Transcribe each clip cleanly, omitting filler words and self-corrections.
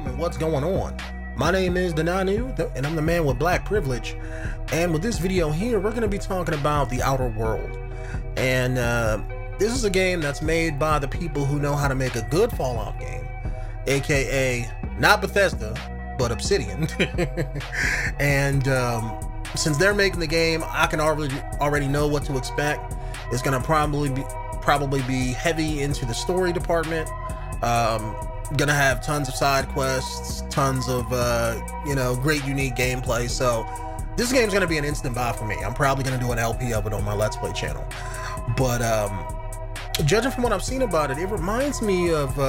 and what's going on? My name is Denanu, and I'm the man with black privilege. And with this video here, we're going to be talking about The Outer World. And this is a game that's made by the people who know how to make a good Fallout game, aka not Bethesda, but Obsidian. And since they're making the game, I can already know what to expect. It's going to probably be heavy into the story department. Gonna have tons of side quests, tons of great unique gameplay. So this game's gonna be an instant buy for me. I'm probably gonna do an LP of it on my Let's Play channel. But judging from what I've seen about it, it reminds me of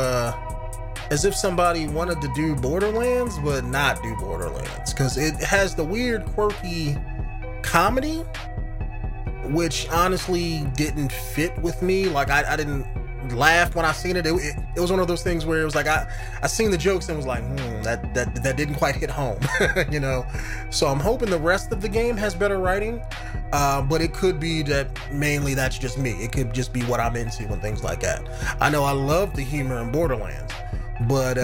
as if somebody wanted to do Borderlands but not do Borderlands, because it has the weird quirky comedy, which honestly didn't fit with me. Like I didn't laugh when I seen it. It was one of those things where it was like I seen the jokes and was like, that didn't quite hit home. So I'm hoping the rest of the game has better writing, but it could be that mainly that's just me. It could just be what I'm into and things like that. I know I love the humor in Borderlands, but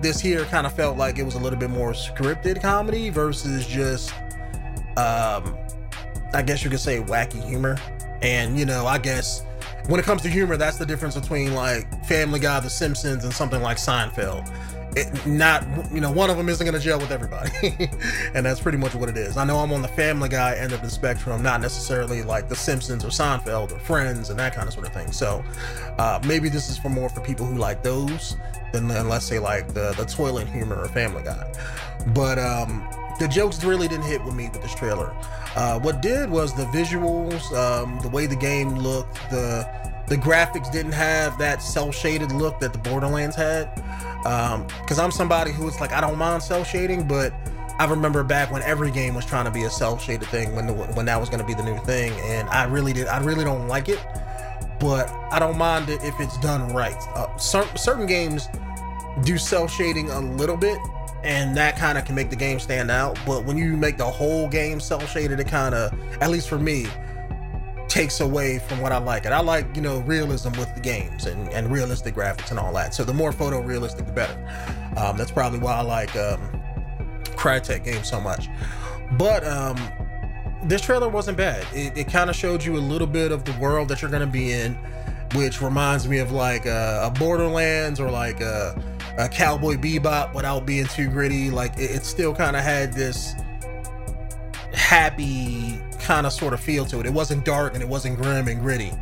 this here kind of felt like it was a little bit more scripted comedy versus just I guess you could say wacky humor. And I guess when it comes to humor, that's the difference between like Family Guy, The Simpsons, and something like Seinfeld. One of them isn't going to gel with everybody. And that's pretty much what it is. I know I'm on the Family Guy end of the spectrum, not necessarily like The Simpsons or Seinfeld or Friends and that kind of sort of thing. So maybe this is more for people who like those than let's say like the toilet humor or Family Guy. But the jokes really didn't hit with me with this trailer. What did was the visuals, the way the game looked, the graphics didn't have that cel-shaded look that the Borderlands had. Because I'm somebody who is like, I don't mind cel shading, but I remember back when every game was trying to be a cel-shaded thing when that was going to be the new thing, and I really don't like it, but I don't mind it if it's done right. Certain games do cel shading a little bit, and that kind of can make the game stand out. But when you make the whole game cel shaded, it kind of, at least for me, takes away from what I like. And I like, realism with the games and realistic graphics and all that. So the more photorealistic, the better. That's probably why I like Crytek games so much. But this trailer wasn't bad. It kind of showed you a little bit of the world that you're going to be in, which reminds me of like a Borderlands or like a Cowboy Bebop without being too gritty. Like it still kind of had this happy kind of sort of feel to it. It wasn't dark and it wasn't grim and gritty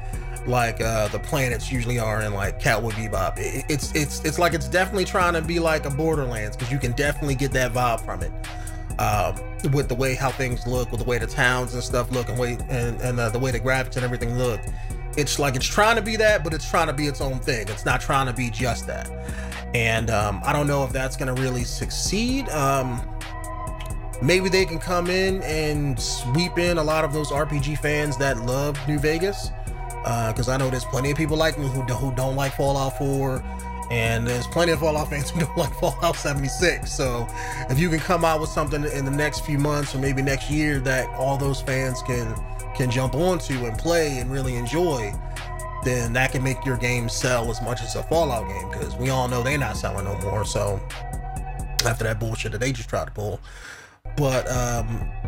like the planets usually are in like Cowboy Bebop. It's like it's definitely trying to be like a Borderlands, because you can definitely get that vibe from it, with the way how things look, with the way the towns and stuff look, and the way the graphics and everything look. It's like it's trying to be that, but it's trying to be its own thing. It's not trying to be just that. And I don't know if that's going to really succeed. Maybe they can come in and sweep in a lot of those RPG fans that love New Vegas. Because I know there's plenty of people like me who don't like Fallout 4. And there's plenty of Fallout fans who don't like Fallout 76. So if you can come out with something in the next few months or maybe next year that all those fans can jump onto and play and really enjoy, then that can make your game sell as much as a Fallout game, because we all know they're not selling no more. So after that bullshit that they just tried to pull. But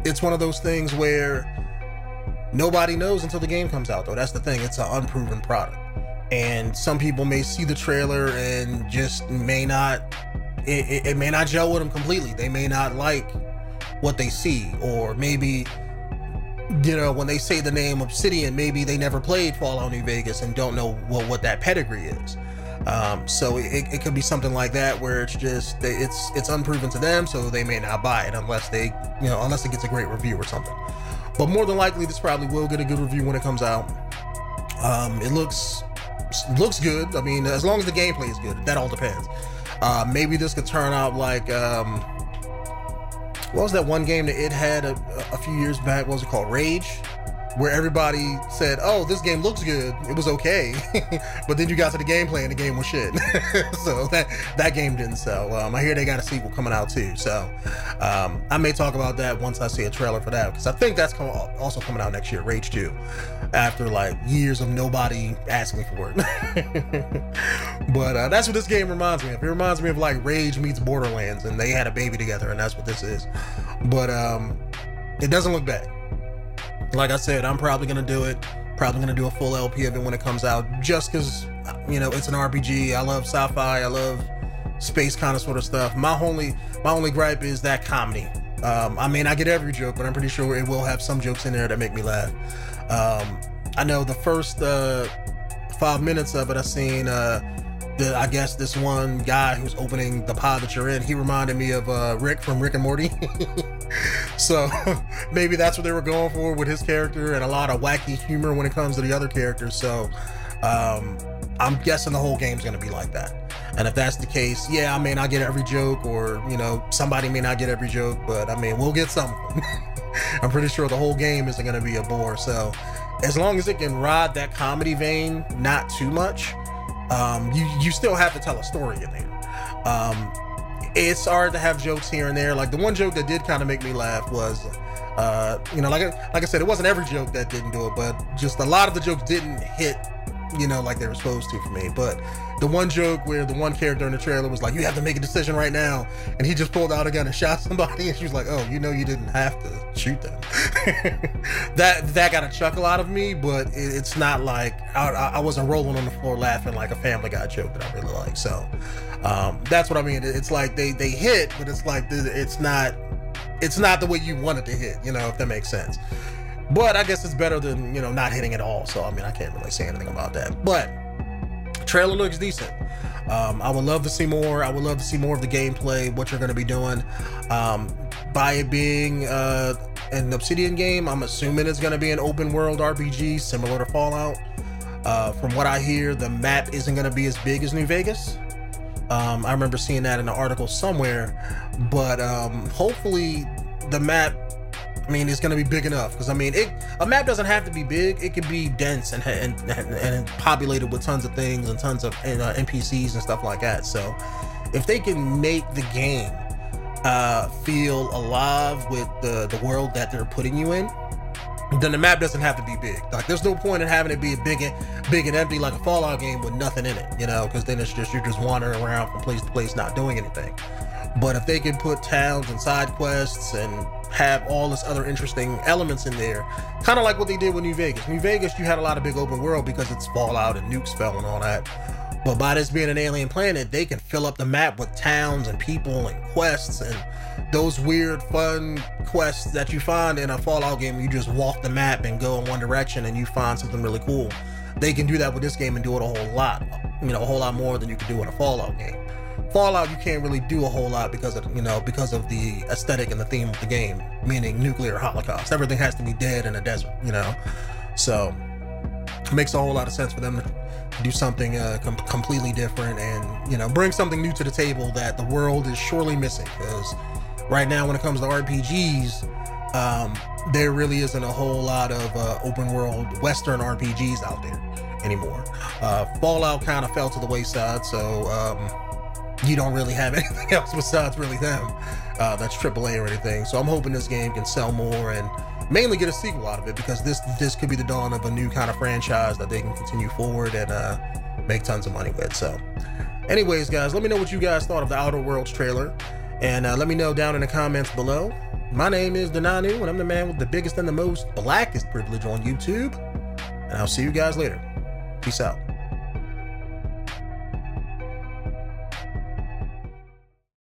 it's one of those things where nobody knows until the game comes out, though. That's the thing. It's an unproven product, and some people may see the trailer and just may not, it may not gel with them completely. They may not like what they see, or maybe when they say the name Obsidian, maybe they never played Fallout New Vegas and don't know what that pedigree is. So it could be something like that, where it's just it's unproven to them, so they may not buy it unless unless it gets a great review or something. But more than likely, this probably will get a good review when it comes out. It looks good. I mean, as long as the gameplay is good, that all depends. Maybe this could turn out like what was that one game that it had a few years back? What was it called? Rage. where everybody said, "Oh, this game looks good. It was okay," but then you got to the gameplay and the game was shit. So that game didn't sell. I hear they got a sequel coming out too. So I may talk about that once I see a trailer for that, because I think that's also coming out next year, Rage 2, after like years of nobody asking for it. But that's what this game reminds me of. It reminds me of like Rage meets Borderlands, and they had a baby together, and that's what this is. But it doesn't look bad. Like I said, I'm probably gonna do it. Probably gonna do a full LP of it when it comes out, just because, you know, it's an RPG. I love sci-fi. I love space kind of sort of stuff. My only gripe is that comedy. I mean, I get every joke, but I'm pretty sure it will have some jokes in there that make me laugh. I know the first 5 minutes of it, I seen I guess this one guy who's opening the pod that you're in, he reminded me of Rick from Rick and Morty. So maybe that's what they were going for with his character, and a lot of wacky humor when it comes to the other characters. So I'm guessing the whole game's gonna be like that. And if that's the case, yeah, I mean, I get every joke, or, you know, somebody may not get every joke, but I mean, we'll get something. I'm pretty sure the whole game isn't gonna be a bore. So as long as it can ride that comedy vein, not too much, you still have to tell a story in there. It's hard to have jokes here and there. Like the one joke that did kind of make me laugh was, you know, like I said, it wasn't every joke that didn't do it, but just a lot of the jokes didn't hit, you know, like they were supposed to for me. But the one joke where the one character in the trailer was like, "You have to make a decision right now," and he just pulled out a gun and shot somebody, and she was like, "Oh, you know, you didn't have to shoot them." that got a chuckle out of me, but it's not like I wasn't rolling on the floor laughing like a Family Guy joke that I really like. So that's what I mean. It's like they hit, but it's like it's not the way you want it to hit, you know, if that makes sense. But I guess it's better than, you know, not hitting at all. So I mean, I can't really say anything about that. But trailer looks decent. I would love to see more. I would love to see more of the gameplay, what you're going to be doing. By it being an Obsidian game, I'm assuming it's going to be an open world RPG similar to Fallout. From what I hear, the map isn't going to be as big as New Vegas. I remember seeing that in an article somewhere, but hopefully the map, I mean, it's going to be big enough, because I mean, a map doesn't have to be big. It could be dense and populated with tons of things and tons of NPCs and stuff like that. So if they can make the game feel alive with the world that they're putting you in, then the map doesn't have to be big. Like, there's no point in having it be big and empty like a Fallout game with nothing in it, you know, because then it's just, you're just wandering around from place to place not doing anything. But if they can put towns and side quests and have all this other interesting elements in there, kind of like what they did with New Vegas. New Vegas, you had a lot of big open world because it's Fallout and nukes fell and all that. But by this being an alien planet, they can fill up the map with towns and people and quests, and those weird fun quests that you find in a Fallout game. You just walk the map and go in one direction and you find something really cool. They can do that with this game and do it a whole lot, you know, a whole lot more than you could do in a Fallout game. Fallout, you can't really do a whole lot because of, you know, because of the aesthetic and the theme of the game, meaning nuclear holocaust. Everything has to be dead in a desert, you know. So it makes a whole lot of sense for them to do something completely different and, you know, bring something new to the table that the world is surely missing. Because right now, when it comes to RPGs, there really isn't a whole lot of open world Western RPGs out there anymore. Fallout kind of fell to the wayside, so you don't really have anything else besides really them that's AAA or anything. So I'm hoping this game can sell more and mainly get a sequel out of it, because this could be the dawn of a new kind of franchise that they can continue forward and make tons of money with. So anyways, guys, let me know what you guys thought of the Outer Worlds trailer, and let me know down in the comments below. My name is Denanu, and I'm the man with the biggest and the most blackest privilege on YouTube, and I'll see you guys later. Peace out.